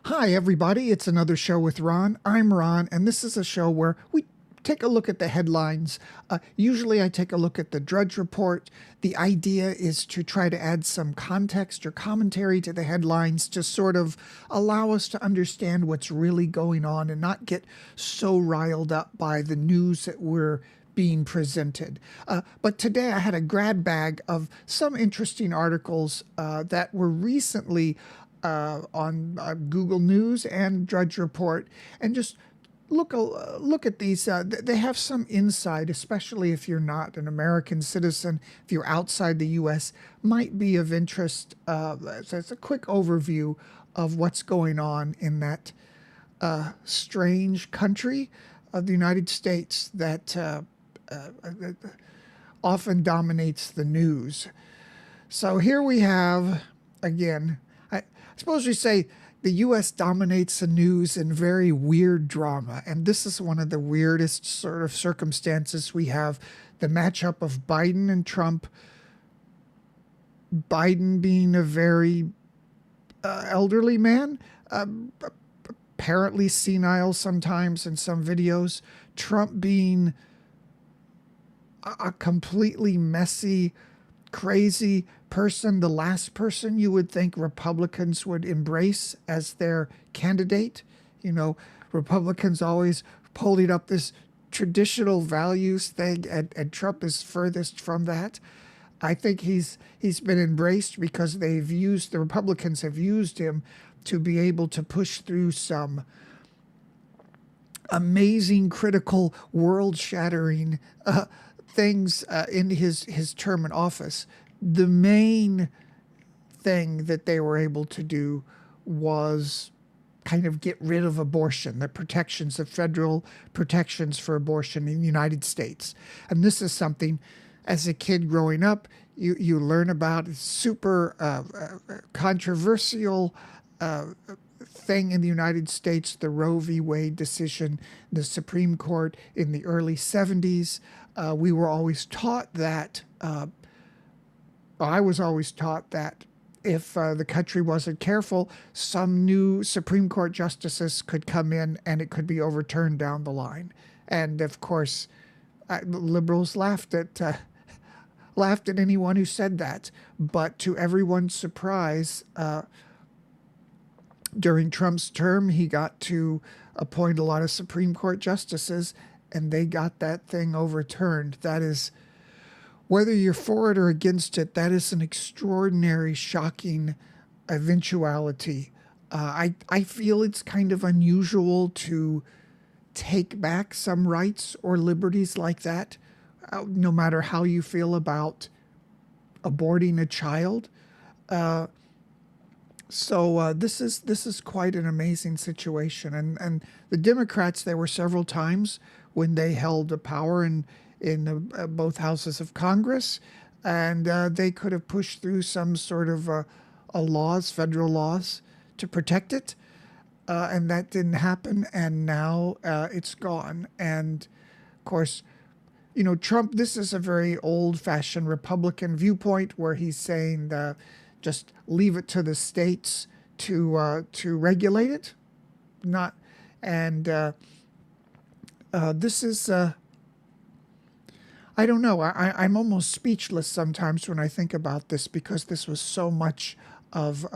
Hi, everybody. It's another show with Ron. I'm Ron, and this is a show where we take a look at the headlines. Usually, I take a look at the Drudge Report. The idea is to try to add some context or commentary to the headlines to sort of allow us to understand what's really going on and not get so riled up by the news that we're being presented. But today I had a grab bag of some interesting articles that were recently on Google News and Drudge Report, and just look at these. They have some insight, especially if you're not an American citizen. If you're outside the U.S., might be of interest. So it's a quick overview of what's going on in that strange country of the United States that often dominates the news. So here we have, again, I suppose we say the U.S. dominates the news in very weird drama. And this is one of the weirdest sort of circumstances we have. The matchup of Biden and Trump. Biden being a very elderly man, apparently senile sometimes in some videos. Trump being a completely messy, crazy person, the last person you would think Republicans would embrace as their candidate. You know, Republicans always holding up this traditional values thing, and Trump is furthest from that. I think he's been embraced because the Republicans have used him to be able to push through some amazing, critical, world-shattering things in his term in office. The main thing that they were able to do was kind of get rid of abortion, the protections, the federal protections for abortion in the United States. And this is something, as a kid growing up, you learn about. It's super controversial thing in the United States, the Roe v. Wade decision, the Supreme Court in the early 70s. We were always taught that, I was always taught that if the country wasn't careful, some new Supreme Court justices could come in and it could be overturned down the line. And of course, liberals laughed at anyone who said that. But to everyone's surprise, during Trump's term, he got to appoint a lot of Supreme Court justices, and they got that thing overturned. That is, whether you're for it or against it, that is an extraordinary, shocking eventuality. I feel it's kind of unusual to take back some rights or liberties like that, no matter how you feel about aborting a child. So this is quite an amazing situation, and the Democrats, there were several times when they held the power in both houses of Congress, and they could have pushed through some sort of federal laws to protect it, and that didn't happen, and now it's gone. And of course, you know, Trump, this is a very old-fashioned Republican viewpoint where he's saying just leave it to the states to regulate it, not, and this is. I don't know. I'm almost speechless sometimes when I think about this, because this was so much of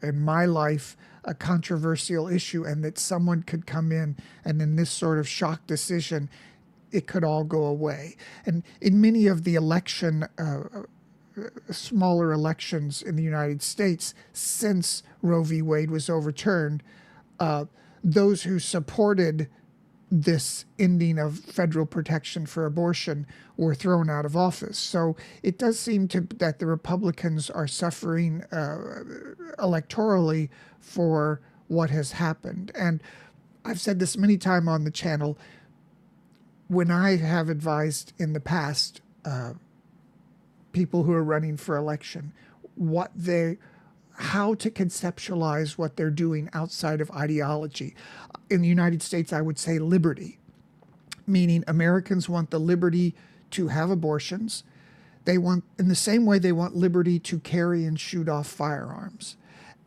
in my life a controversial issue, and that someone could come in and in this sort of shock decision, it could all go away. And in many of the smaller elections in the United States since Roe v. Wade was overturned, those who supported this ending of federal protection for abortion were thrown out of office. So it does seem that the Republicans are suffering electorally for what has happened. And I've said this many times on the channel. When I have advised in the past people who are running for election how to conceptualize what they're doing outside of ideology. In the United States, I would say liberty, meaning Americans want the liberty to have abortions. They want, in the same way they want liberty to carry and shoot off firearms.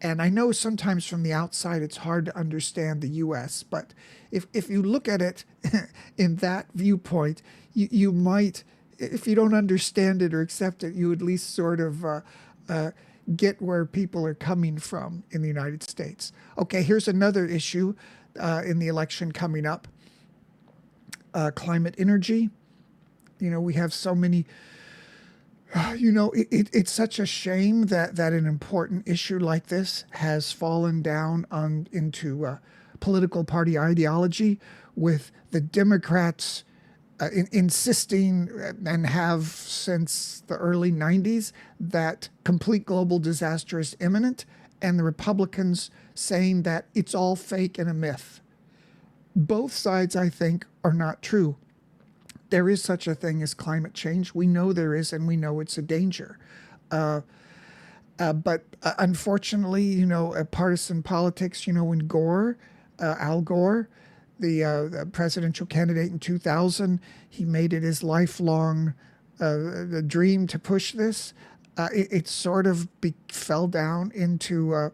And I know sometimes from the outside it's hard to understand the U.S., but if you look at it in that viewpoint, you might, if you don't understand it or accept it, you at least sort of get where people are coming from in the United States. Okay, here's another issue in the election coming up: climate energy. We have so many. It's such a shame that an important issue like this has fallen down into political party ideology, with the Democrats insisting and have since the early 90s that complete global disaster is imminent, and the Republicans saying that it's all fake and a myth. Both sides, I think, are not true. There is such a thing as climate change. We know there is, and we know it's a danger. But unfortunately, partisan politics, when Al Gore, the presidential candidate in 2000, he made it his lifelong dream to push this. It sort of fell down into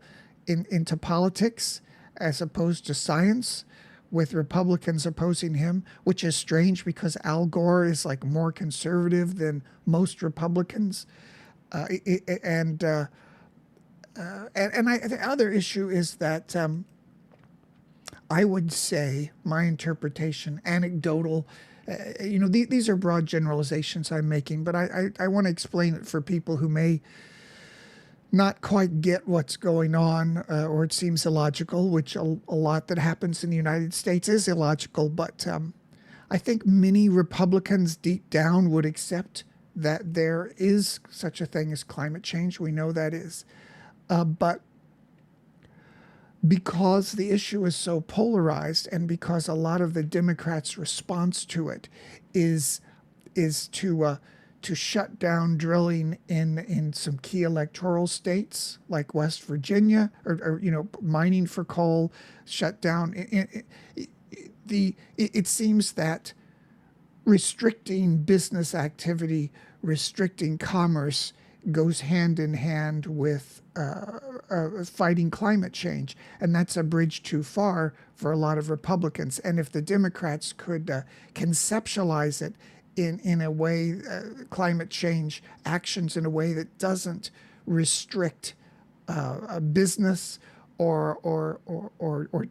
politics as opposed to science, with Republicans opposing him, which is strange because Al Gore is like more conservative than most Republicans. The other issue is that I would say my interpretation, anecdotal, these are broad generalizations I'm making, but I want to explain it for people who may not quite get what's going on, or it seems illogical, which a lot that happens in the United States is illogical. But I think many Republicans deep down would accept that there is such a thing as climate change. We know that is. But because the issue is so polarized, and because a lot of the Democrats' response to it is to shut down drilling in some key electoral states like West Virginia, or mining for coal, shut down. It seems that restricting business activity, restricting commerce, goes hand in hand with fighting climate change, and that's a bridge too far for a lot of Republicans. And if the Democrats could conceptualize it in a way, climate change actions in a way that doesn't restrict a business or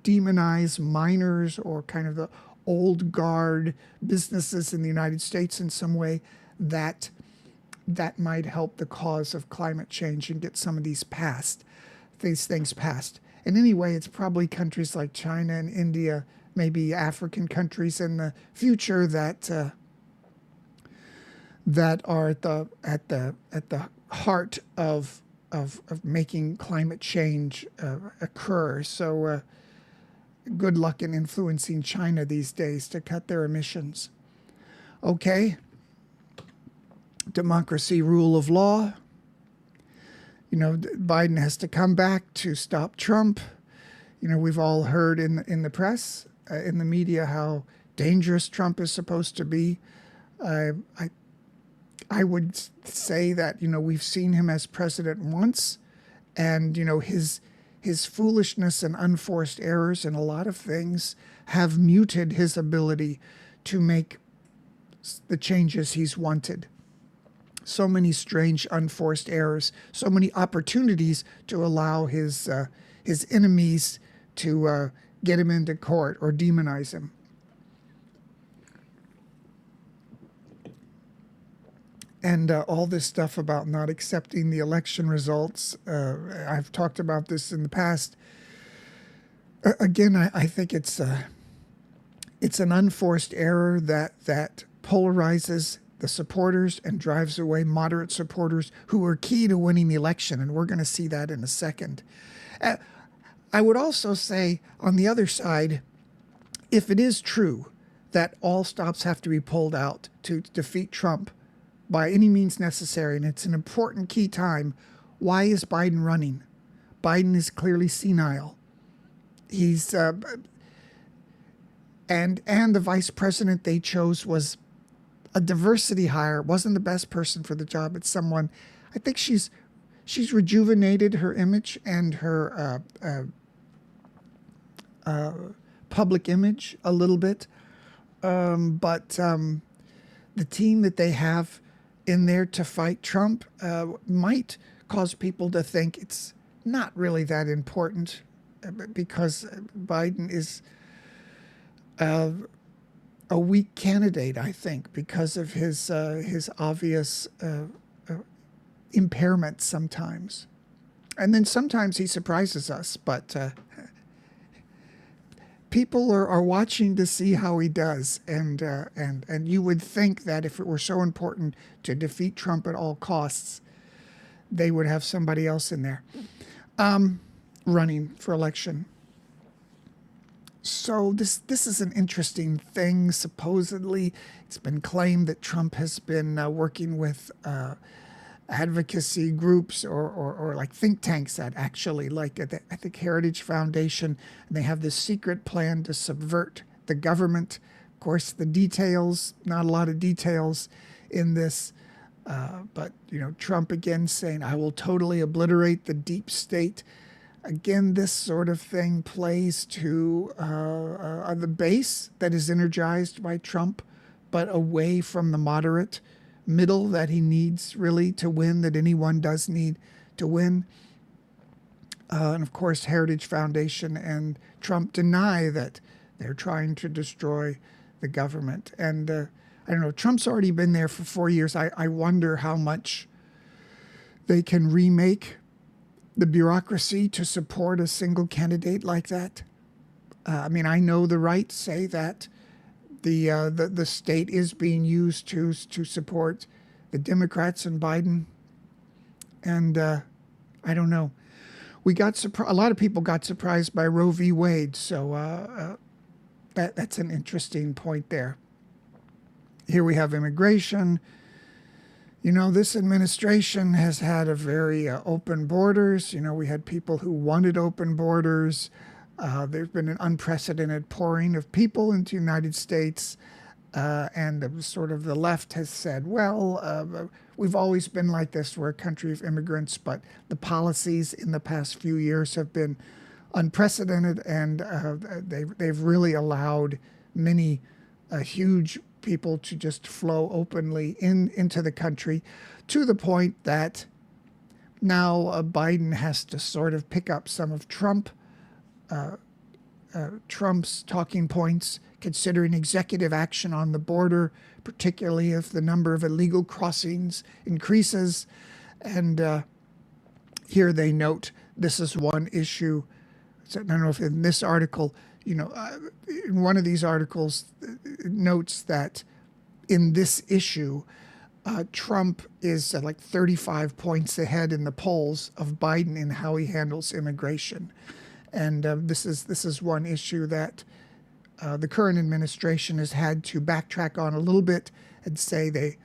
demonize miners or kind of the old guard businesses in the United States in some way, that might help the cause of climate change and get some of these things passed. And anyway, it's probably countries like China and India, maybe African countries in the future that are at the heart of making climate change occur. So good luck in influencing China these days to cut their emissions. Okay. Democracy, rule of law. Biden has to come back to stop Trump. We've all heard in the press, in the media, how dangerous Trump is supposed to be. I would say that, we've seen him as president once, and, his foolishness and unforced errors in a lot of things have muted his ability to make the changes he's wanted. So many strange unforced errors, so many opportunities to allow his enemies to get him into court or demonize him. And all this stuff about not accepting the election results, I've talked about this in the past. Again, I think it's an unforced error that polarizes the supporters and drives away moderate supporters who are key to winning the election, and we're going to see that in a second. I would also say, on the other side, if it is true that all stops have to be pulled out to defeat Trump by any means necessary, and it's an important key time, why is Biden running? Biden is clearly senile. He's and the vice president they chose was a diversity hire. Wasn't the best person for the job. It's someone, I think she's she's rejuvenated her image and her public image a little bit. But the team that they have in there to fight Trump might cause people to think it's not really that important because Biden is a weak candidate, I think, because of his obvious impairments sometimes. And then sometimes he surprises us, but people are watching to see how he does. And you would think that if it were so important to defeat Trump at all costs, they would have somebody else in there running for election. So this is an interesting thing. Supposedly, it's been claimed that Trump has been working with advocacy groups or like think tanks that actually, like at the, I think, Heritage Foundation, and they have this secret plan to subvert the government. Of course, the details, not a lot of details in this, but Trump again saying, "I will totally obliterate the deep state." Again, this sort of thing plays to the base that is energized by Trump, but away from the moderate middle that he needs really to win, that anyone does need to win. And of course, Heritage Foundation and Trump deny that they're trying to destroy the government. And I don't know, Trump's already been there for 4 years. I wonder how much they can remake the bureaucracy to support a single candidate like that. I mean, I know the right say that the state is being used to support the Democrats and Biden, and I don't know. We got a lot of people got surprised by Roe v. Wade, so that's an interesting point there. Here we have immigration. This administration has had a very open borders. We had people who wanted open borders. There's been an unprecedented pouring of people into the United States. And the left has said, well, we've always been like this. We're a country of immigrants, but the policies in the past few years have been unprecedented, and they've really allowed many huge people to just flow openly into the country, to the point that now Biden has to sort of pick up some of Trump's talking points, considering executive action on the border, particularly if the number of illegal crossings increases. And here they note this is one issue. So I don't know if in this article, in one of these articles, it notes that in this issue, Trump is like 35 points ahead in the polls of Biden in how he handles immigration. And this is one issue that the current administration has had to backtrack on a little bit and say they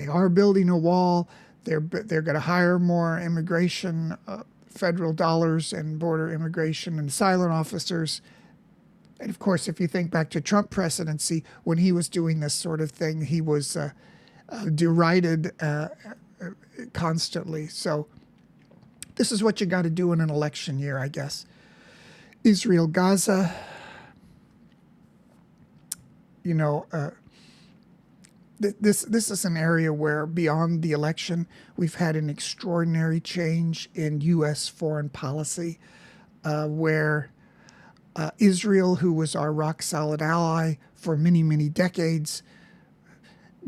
are building a wall. They're going to hire more immigration, federal dollars, and border immigration and asylum officers. And of course, if you think back to Trump presidency, when he was doing this sort of thing, he was derided constantly. So this is what you got to do in an election year, I guess. Israel, Gaza, this is an area where beyond the election, we've had an extraordinary change in U.S. foreign policy, where Israel, who was our rock-solid ally for many, many decades,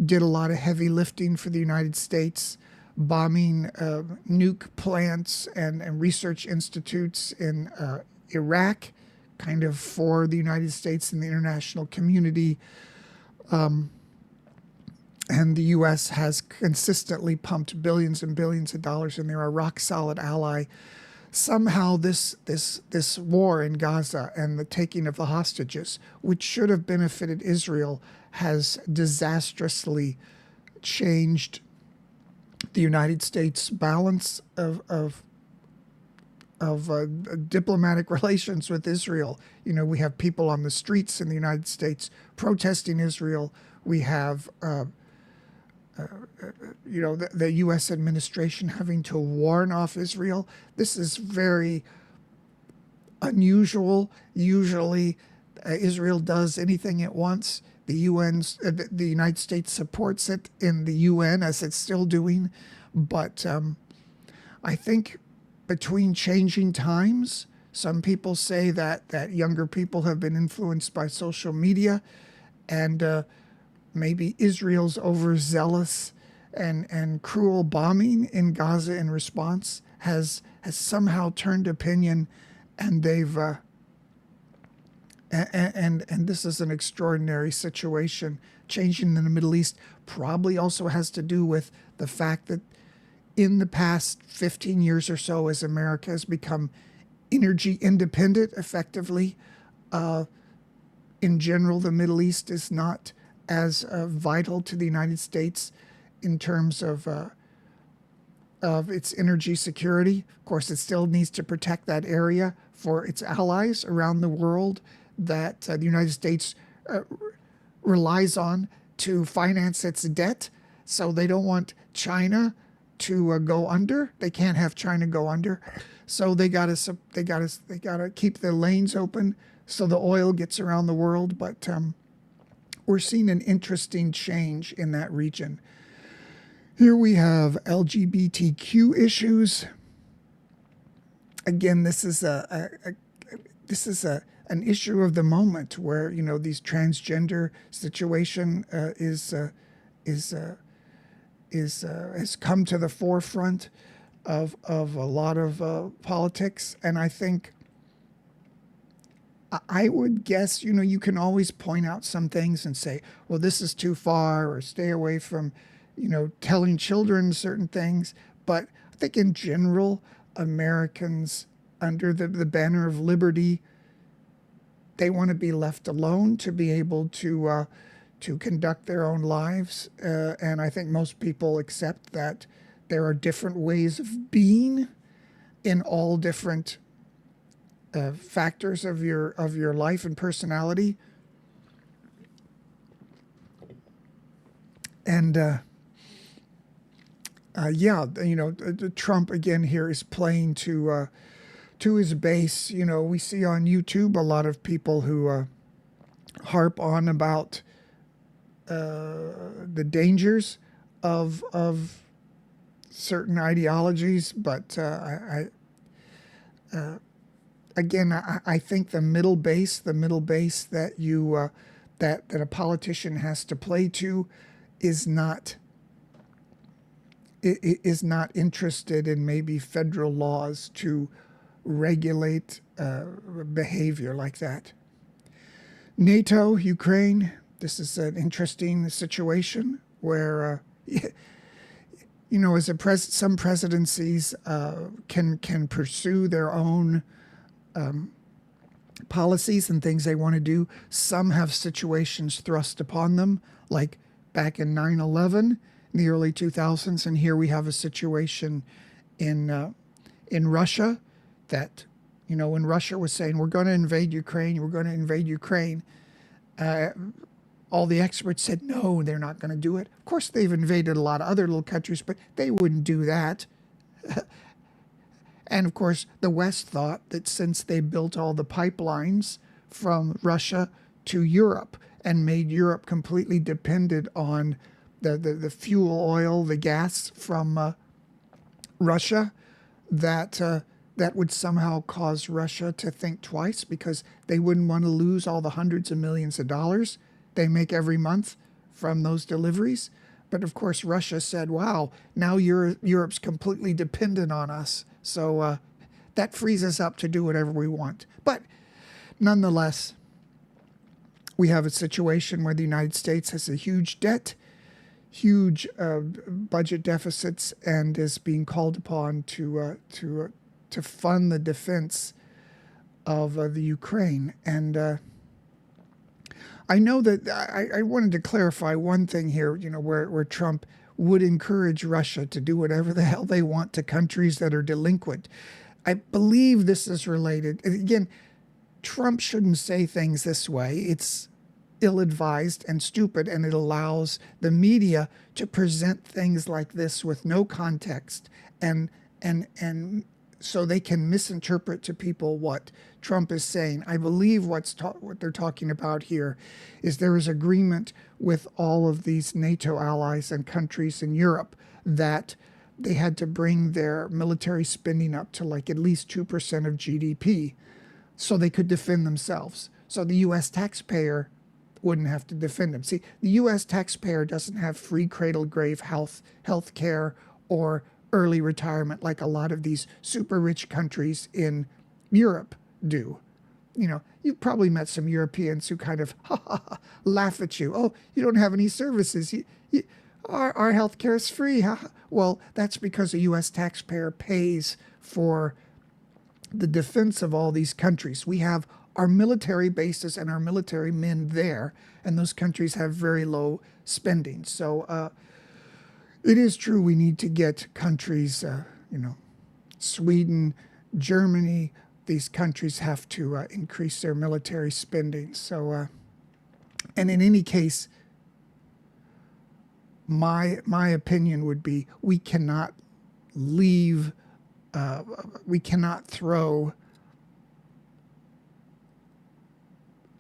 did a lot of heavy lifting for the United States, bombing nuke plants and research institutes in Iraq, kind of for the United States and the international community. And the U.S. has consistently pumped billions and billions of dollars, and they're a rock-solid ally. Somehow this war in Gaza and the taking of the hostages, which should have benefited Israel, has disastrously changed the United States' balance of diplomatic relations with Israel. We have people on the streets in the United States protesting Israel. We have the U.S. administration having to warn off Israel. This is very unusual. Usually, Israel does anything it wants. The United States supports it in the UN, as it's still doing. But I think between changing times, some people say that younger people have been influenced by social media, and maybe Israel's overzealous and cruel bombing in Gaza in response has somehow turned opinion, and they've and this is an extraordinary situation. Changing in the Middle East probably also has to do with the fact that in the past 15 years or so, as America has become energy independent effectively, in general, the Middle East is not as vital to the United States in terms of its energy security. Of course, it still needs to protect that area for its allies around the world that the United States relies on to finance its debt. So they don't want China to go under. They can't have China go under. So they gotta keep the lanes open so the oil gets around the world. But we're seeing an interesting change in that region. Here we have LGBTQ issues. Again, this is an issue of the moment where these transgender situation has come to the forefront of a lot of politics, and I think I would guess you can always point out some things and say, well, this is too far, or stay away from telling children certain things. But I think in general, Americans, under the banner of liberty, they want to be left alone to be able to conduct their own lives. And I think most people accept that there are different ways of being in all different factors of your life and personality. And Trump again here is playing to his base. We see on YouTube a lot of people who harp on about the dangers of certain ideologies, but I think the middle base that that a politician has to play to is not interested in maybe federal laws to regulate behavior like that. NATO, Ukraine. This is an interesting situation where, some presidencies can pursue their own policies and things they want to do. Some have situations thrust upon them, like back in 9/11 in the early 2000s, and here we have a situation in Russia that, when Russia was saying we're going to invade Ukraine, all the experts said, no, they're not going to do it. Of course, they've invaded a lot of other little countries, but they wouldn't do that. And of course, the West thought that since they built all the pipelines from Russia to Europe and made Europe completely dependent on the fuel oil, the gas from Russia, that would somehow cause Russia to think twice, because they wouldn't want to lose all the hundreds of millions of dollars they make every month from those deliveries. But of course, Russia said, wow, now Europe's completely dependent on us. So that frees us up to do whatever we want. But nonetheless, we have a situation where the United States has a huge debt, huge budget deficits, and is being called upon to fund the defense of the Ukraine. And I know that I wanted to clarify one thing here, where Trump would encourage Russia to do whatever the hell they want to countries that are delinquent. I believe this is related. Again, Trump shouldn't say things this way. It's ill-advised and stupid, and it allows the media to present things like this with no context, and so they can misinterpret to people what Trump is saying. I believe what they're talking about here is there is agreement with all of these NATO allies and countries in Europe that they had to bring their military spending up to like at least 2% of GDP so they could defend themselves. So the U.S. taxpayer wouldn't have to defend them. See, the U.S. taxpayer doesn't have free cradle-grave health care or early retirement like a lot of these super rich countries in Europe do. You know, you've probably met some Europeans who kind of laugh at you. Oh, you don't have any services. Our health care is free. Well, that's because a U.S. taxpayer pays for the defense of all these countries. We have our military bases and our military men there, and those countries have very low spending. So it is true we need to get countries, Sweden, Germany, these countries have to increase their military spending. So, and in any case, my opinion would be we cannot leave, we cannot throw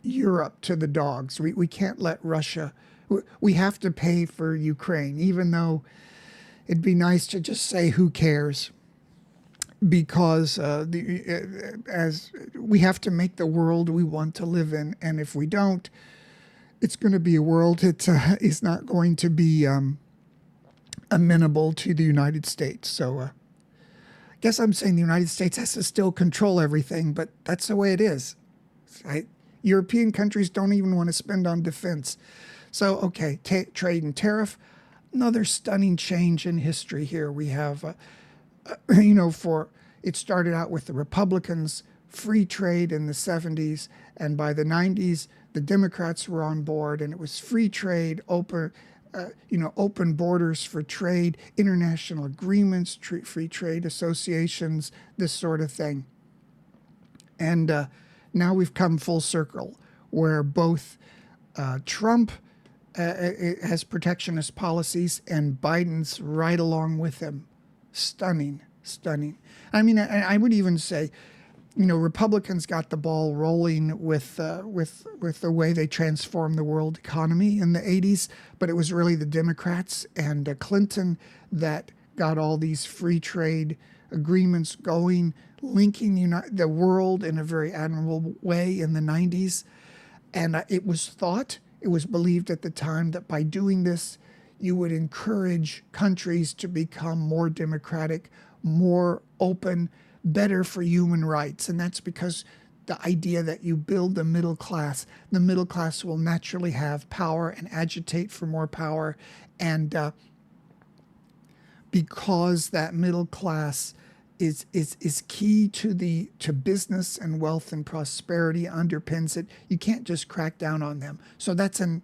Europe to the dogs. We can't let Russia, we have to pay for Ukraine, even though it'd be nice to just say who cares, because as we have to make the world we want to live in, and if we don't, it's going to be a world that is not going to be amenable to the United States. So I guess I'm saying the United States has to still control everything, but that's the way it is. Right? European countries don't even want to spend on defense. So, okay, trade and tariff, another stunning change in history here. We have, it started out with the Republicans, free trade in the 70s, and by the 90s, the Democrats were on board, and it was free trade, open borders for trade, international agreements, free trade associations, this sort of thing. And now we've come full circle, where both Trump has protectionist policies and Biden's right along with him. Stunning. I mean, I would even say, Republicans got the ball rolling with the way they transformed the world economy in the 80s, but it was really the Democrats and Clinton that got all these free trade agreements going, linking the world in a very admirable way in the 90s. And it was believed at the time that by doing this, you would encourage countries to become more democratic, more open, better for human rights. And that's because the idea that you build the middle class will naturally have power and agitate for more power. And because that middle class is key to business and wealth and prosperity, underpins it, you can't just crack down on them. So that's a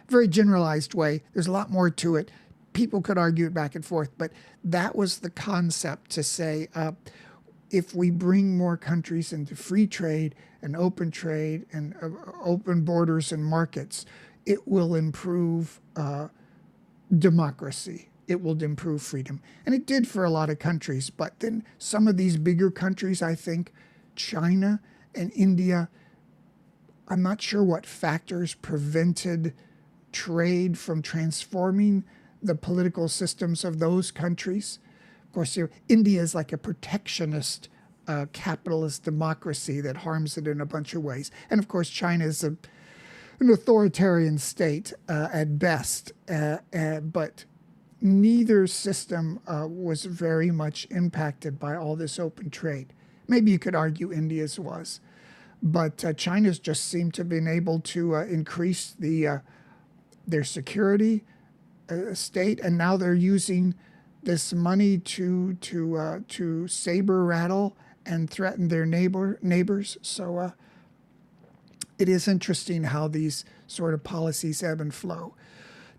very generalized way. There's a lot more to it. People could argue it back and forth, but that was the concept, to say, if we bring more countries into free trade and open borders and markets, it will improve democracy. It will improve freedom. And it did for a lot of countries. But then some of these bigger countries, I think, China and India, I'm not sure what factors prevented trade from transforming the political systems of those countries. Of course, India is like a protectionist capitalist democracy that harms it in a bunch of ways. And of course, China is an authoritarian state at best. But neither system was very much impacted by all this open trade. Maybe you could argue India's was. But China's just seemed to have been able to increase their security state, and now they're using this money to saber rattle and threaten their neighbors. So it is interesting how these sort of policies ebb and flow.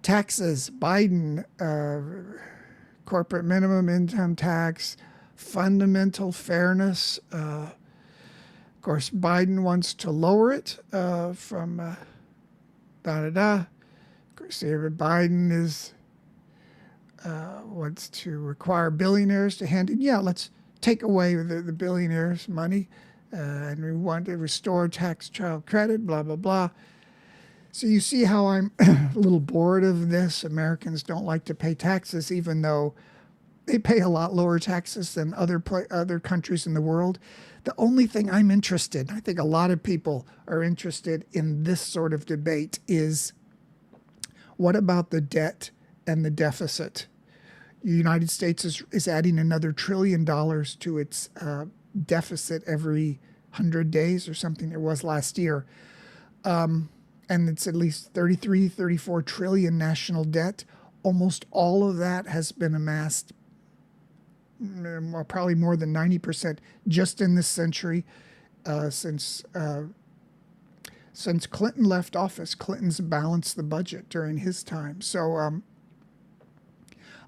Taxes, Biden, corporate minimum income tax, fundamental fairness. Of course, Biden wants to lower it from da da da. Of course, David Biden is wants to require billionaires to hand in. Yeah, let's take away the billionaires' money, and we want to restore tax child credit. Blah blah blah. So you see how I'm a little bored of this. Americans don't like to pay taxes, even though they pay a lot lower taxes than other countries in the world. The only thing I'm interested, I think a lot of people are interested in this sort of debate, is what about the debt and the deficit? The United States is adding another $1 trillion to its deficit every 100 days or something. It was last year. And it's at least 33, 34 trillion national debt. Almost all of that has been amassed, probably more than 90% just in this century, since Clinton left office. Clinton's balanced the budget during his time. So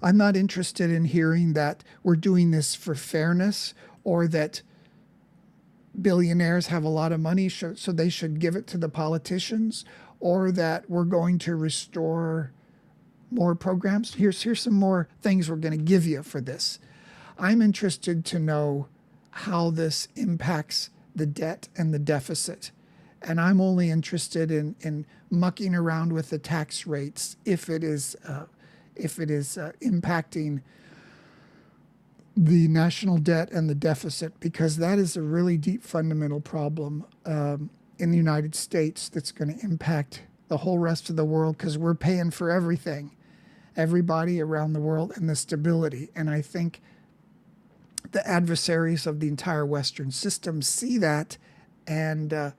I'm not interested in hearing that we're doing this for fairness, or that billionaires have a lot of money, so they should give it to the politicians, or that we're going to restore more programs. Here's some more things we're going to give you for this. I'm interested to know how this impacts the debt and the deficit. And I'm only interested in mucking around with the tax rates if it is impacting the national debt and the deficit, because that is a really deep fundamental problem in the United States that's going to impact the whole rest of the world, because we're paying for everything, everybody around the world, and the stability. And I think the adversaries of the entire Western system see that, and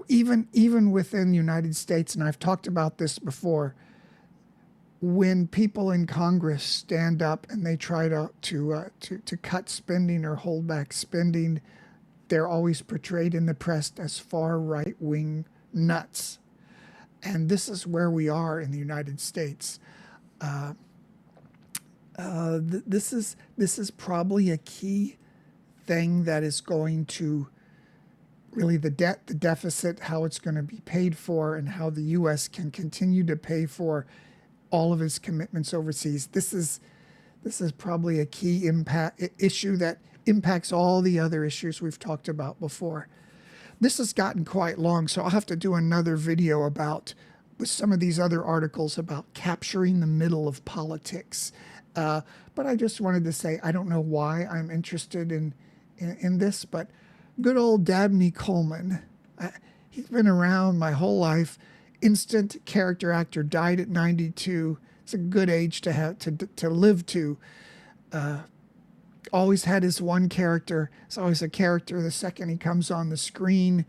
even within the United States, and I've talked about this before, when people in Congress stand up and they try to cut spending or hold back spending, they're always portrayed in the press as far right-wing nuts. And this is where we are in the United States. This is probably a key thing that is going to really, the debt, the deficit, how it's going to be paid for, and how the U.S. can continue to pay for all of its commitments overseas. This is probably a key issue that impacts all the other issues we've talked about before. This has gotten quite long, so I'll have to do another video with some of these other articles about capturing the middle of politics. But I just wanted to say, I don't know why I'm interested in this, but good old Dabney Coleman, he's been around my whole life. Instant character actor, died at 92. It's a good age to have to live to. Always had his one character. It's always a character. The second he comes on the screen,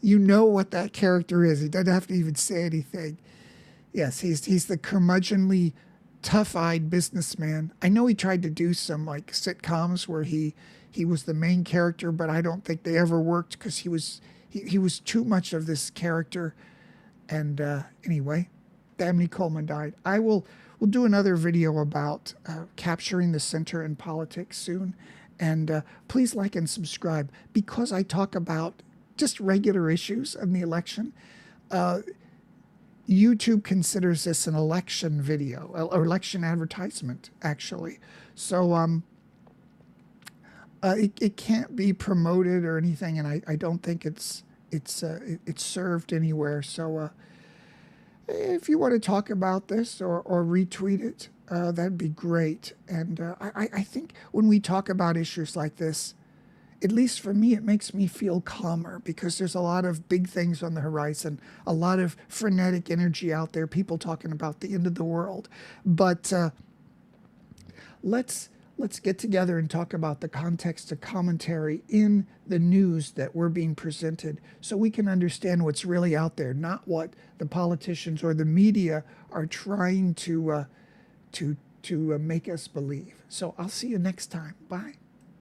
you know what that character is. He doesn't have to even say anything. Yes, he's the curmudgeonly, tough-eyed businessman. I know he tried to do some like sitcoms where he was the main character, but I don't think they ever worked, because he was too much of this character. And anyway, Dabney Coleman died. We'll do another video about capturing the center in politics soon. And please like and subscribe, because I talk about just regular issues of the election. YouTube considers this an election video, or election advertisement, actually. So it can't be promoted or anything, and I don't think it's served anywhere. So if you want to talk about this or retweet it, that'd be great. And I think when we talk about issues like this, at least for me, it makes me feel calmer, because there's a lot of big things on the horizon, a lot of frenetic energy out there, people talking about the end of the world. But let's get together and talk about the context of commentary in the news that we're being presented, so we can understand what's really out there, not what the politicians or the media are trying to make us believe. So I'll see you next time. Bye.